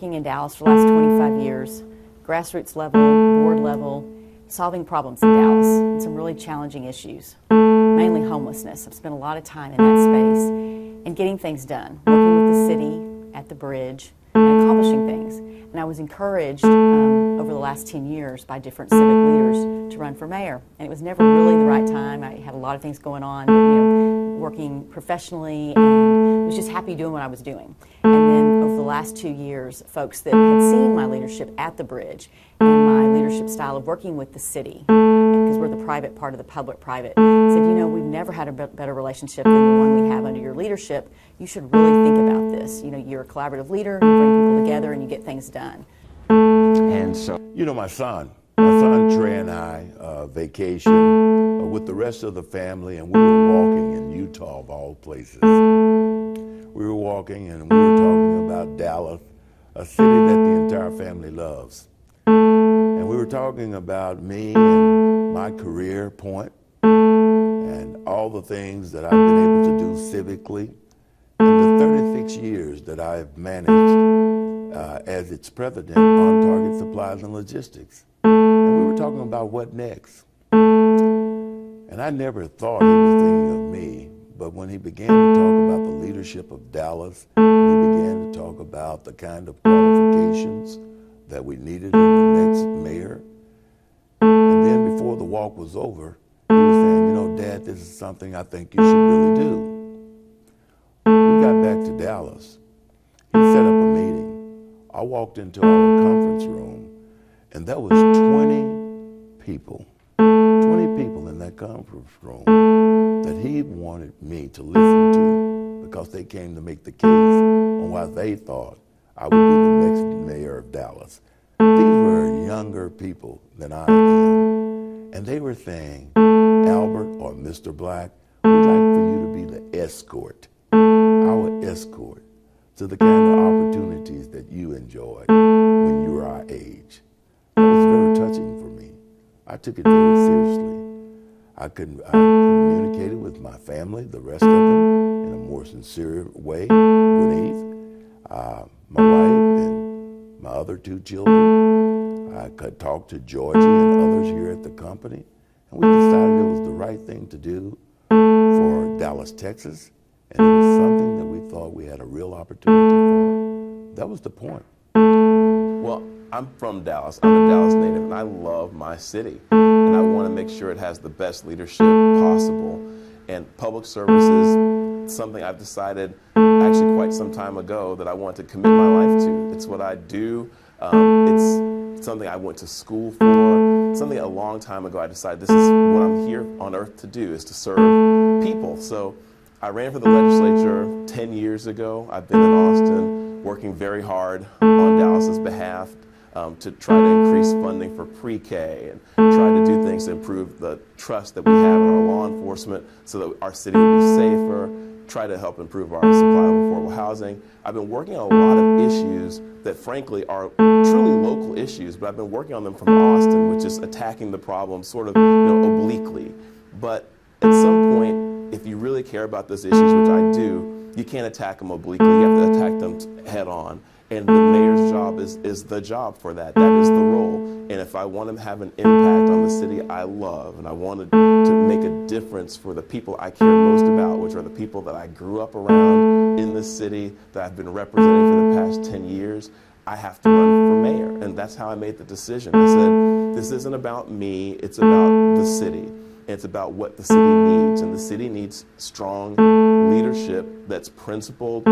In Dallas for the last 25 years, grassroots level, board level, solving problems in Dallas and some really challenging issues, mainly homelessness. I've spent a lot of time in that space and getting things done, working with the city at the bridge and accomplishing things. And I was encouraged over the last 10 years by different civic leaders to run for mayor. And it was never really the right time. I had a lot of things going on, working professionally, and was just happy doing what I was doing. And then over the last 2 years, folks that had seen my leadership at the bridge and my leadership style of working with the city, because we're the private part of the public-private, said, we've never had a better relationship than the one we have under your leadership. You should really think about this. You're a collaborative leader, you bring people together and you get things done. And so, my son Trey and I vacation with the rest of the family, and we were walking in Utah of all places. We were walking and we were talking about Dallas, a city that the entire family loves. And we were talking about me and my career point and all the things that I've been able to do civically in the 36 years that I've managed as its president on Target Supplies and Logistics. And we were talking about what next. And I never thought he was thinking of me, but when he began to talk about the leadership of Dallas, he began to talk about the kind of qualifications that we needed in the next mayor. And then before the walk was over, he was saying, Dad, this is something I think you should really do. We got back to Dallas. He set up a meeting. I walked into our conference room, and there was 20 people in that conference room that he wanted me to listen to because they came to make the case on why they thought I would be the next mayor of Dallas. These were younger people than I am, and they were saying, Albert or Mr. Black, we'd like for you to be the escort, our escort to the kind of opportunities that you enjoyed when you were our age. That was very touching for me. I took it very seriously. I communicated with my family, the rest of them, in a more sincere way. Gwyneth, my wife, and my other 2 children. I could talk to Georgie and others here at the company, and we decided it was the right thing to do for Dallas, Texas, and it was something that we thought we had a real opportunity for. That was the point. Well, I'm from Dallas. I'm a Dallas native, and I love my city. And I want to make sure it has the best leadership possible. And public service is something I've decided actually quite some time ago that I want to commit my life to. It's what I do. It's something I went to school for. Something a long time ago I decided this is what I'm here on earth to do, is to serve people. So I ran for the legislature 10 years ago. I've been in Austin working very hard on Dallas's behalf to try to increase funding for pre-K and try to do things to improve the trust that we have in our law enforcement so that our city would be safer, try to help improve our supply of affordable housing. I've been working on a lot of issues that frankly are truly local issues, but I've been working on them from Austin, which is attacking the problem sort of obliquely. But at some point, if you really care about those issues, which I do, you can't attack them obliquely, you have to attack them head on. And the mayor's job is the job for that. That is the role. And if I want to have an impact on the city I love, and I wanted to make a difference for the people I care most about, which are the people that I grew up around in this city, that I've been representing for the past 10 years, I have to run for mayor. And that's how I made the decision. I said, this isn't about me, it's about the city. It's about what the city needs, and the city needs strong leadership that's principled.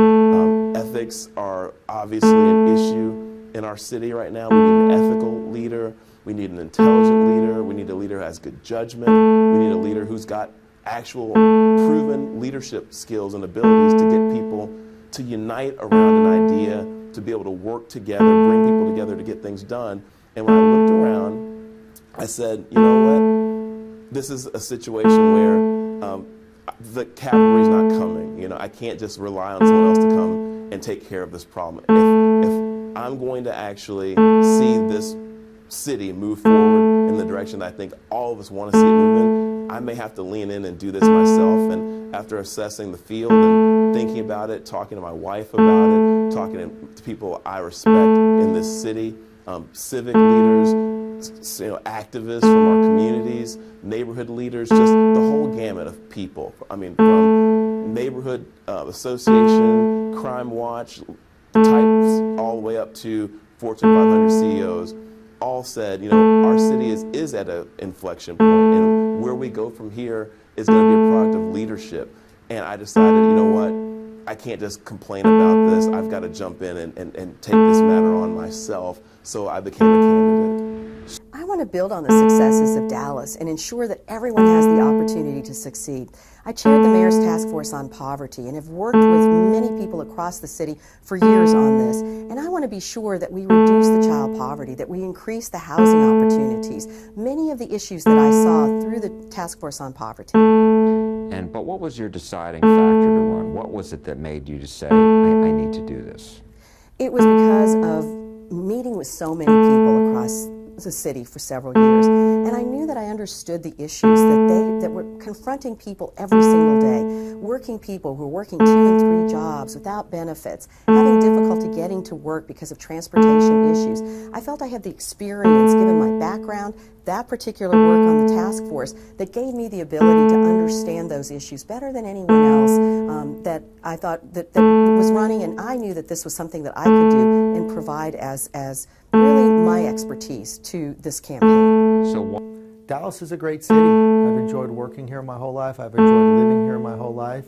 Ethics are obviously an issue in our city right now. We need an ethical leader. We need an intelligent leader. We need a leader who has good judgment. We need a leader who's got actual proven leadership skills and abilities to get people to unite around an idea, to be able to work together, bring people together to get things done. And when I looked around, I said, you know what? This is a situation where the cavalry's not coming. I can't just rely on someone else to come and take care of this problem. If I'm going to actually see this city move forward in the direction that I think all of us want to see it move in, I may have to lean in and do this myself. And after assessing the field and thinking about it, talking to my wife about it, talking to people I respect in this city, civic leaders, activists from our communities, neighborhood leaders, just the whole gamut of people. I mean, from neighborhood association, crime watch types, all the way up to Fortune 500 CEOs, all said, our city is at an inflection point, and where we go from here is going to be a product of leadership. And I decided, I can't just complain about this. I've got to jump in and take this matter on myself. So I became a candidate. I want to build on the successes of Dallas and ensure that everyone has the opportunity to succeed. I chaired the Mayor's Task Force on Poverty and have worked with many people across the city for years on this. And I want to be sure that we reduce the child poverty, that we increase the housing opportunities, many of the issues that I saw through the Task Force on Poverty. But what was your deciding factor to run? What was it that made you to say, I need to do this? It was because of meeting with so many people across the city for several years, and I knew that I understood the issues that were confronting people every single day. Working people who were working 2 and 3 jobs without benefits, having difficulty getting to work because of transportation issues. I felt I had the experience, given my background, that particular work on the task force, that gave me the ability to understand those issues better than anyone else that I thought that was running, and I knew that this was something that I could do and provide as really my expertise to this campaign. Dallas is a great city. I've enjoyed working here my whole life. I've enjoyed living here my whole life.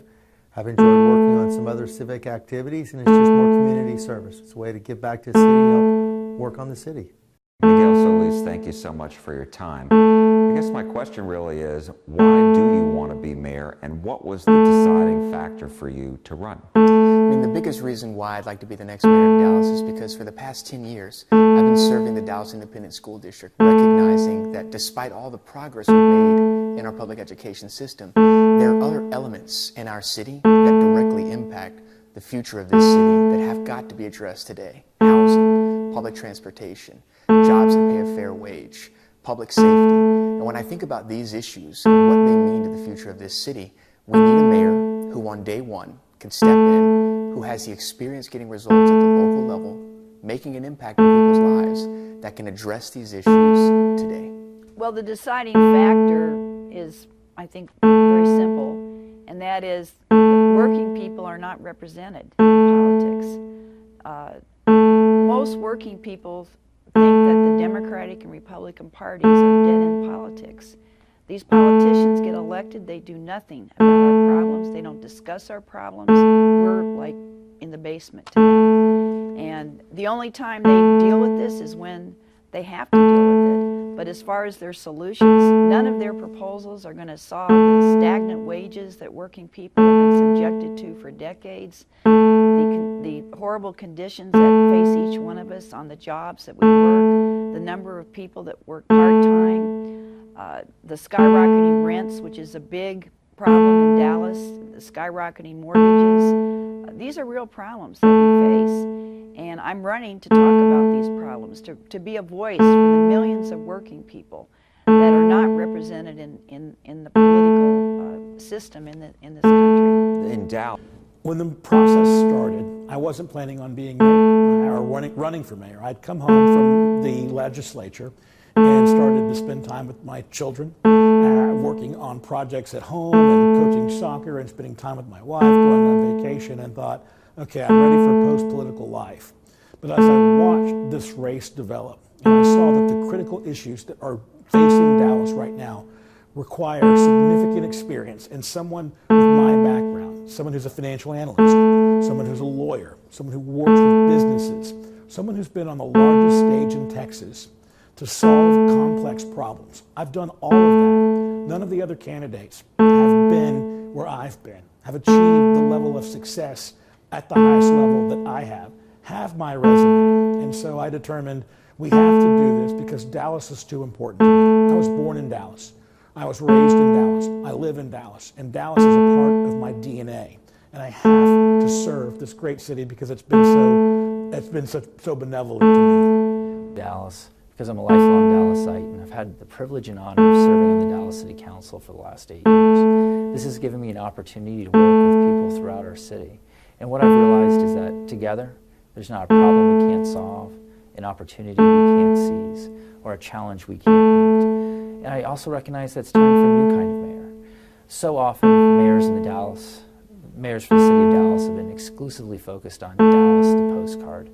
I've enjoyed working on some other civic activities, and it's just more community service. It's a way to give back to the city and help work on the city. Miguel Solis, thank you so much for your time. I guess my question really is, why do you want to be mayor, and what was the deciding factor for you to run? I mean, the biggest reason why I'd like to be the next mayor of Dallas is because for the past 10 years, I've been serving the Dallas Independent School District, recognizing that despite all the progress we've made in our public education system, there are other elements in our city that directly impact the future of this city that have got to be addressed today. Housing, public transportation, jobs that pay a fair wage, public safety. And when I think about these issues and what they mean to the future of this city, we need a mayor who on day one can step in, who has the experience getting results at the local level, making an impact in people's lives, that can address these issues today. Well, the deciding factor is, I think, very simple, and that is that working people are not represented in politics. Most working people think that the Democratic and Republican parties are dead in politics. These politicians get elected, they do nothing about our problems, they don't discuss our problems. We're like in the basement to them. And the only time they deal with this is when they have to deal with it. But as far as their solutions, none of their proposals are going to solve the stagnant wages that working people have been subjected to for decades, the horrible conditions that face each one of us on the jobs that we work, the number of people that work part-time, the skyrocketing rents, which is a big problem in Dallas, the skyrocketing mortgages. These are real problems that we face, and I'm running to talk about these problems, to be a voice for the millions of working people that are not represented in the political system in this country. In Dallas. When the process started, I wasn't planning on being mayor or running for mayor. I'd come home from the legislature and started to spend time with my children, working on projects at home and coaching soccer and spending time with my wife, going on vacation, and thought, okay, I'm ready for post-political life. But as I watched this race develop, and I saw that the critical issues that are facing Dallas right now require significant experience, and someone with my background, someone who's a financial analyst, someone who's a lawyer, someone who works with businesses, someone who's been on the largest stage in Texas to solve complex problems. I've done all of that. None of the other candidates have been where I've been, have achieved the level of success at the highest level that I have my resume. And so I determined we have to do this because Dallas is too important to me. I was born in Dallas. I was raised in Dallas. I live in Dallas. And Dallas is a part of my DNA. And I have to serve this great city because it's been so benevolent to me. Dallas, because I'm a lifelong Dallasite, and I've had the privilege and honor of serving on the Dallas City Council for the last 8 years. This has given me an opportunity to work with people throughout our city. And what I've realized is that together, There's not a problem we can't solve, an opportunity we can't seize, or a challenge we can't meet. And I also recognize that it's time for a new kind of mayor. So often, mayors for the city of Dallas have been exclusively focused on Dallas, the postcard,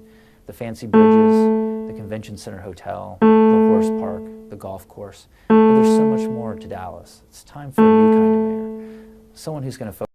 the fancy bridges, the convention center hotel, the horse park, the golf course. But there's so much more to Dallas. It's time for a new kind of mayor, someone who's going to focus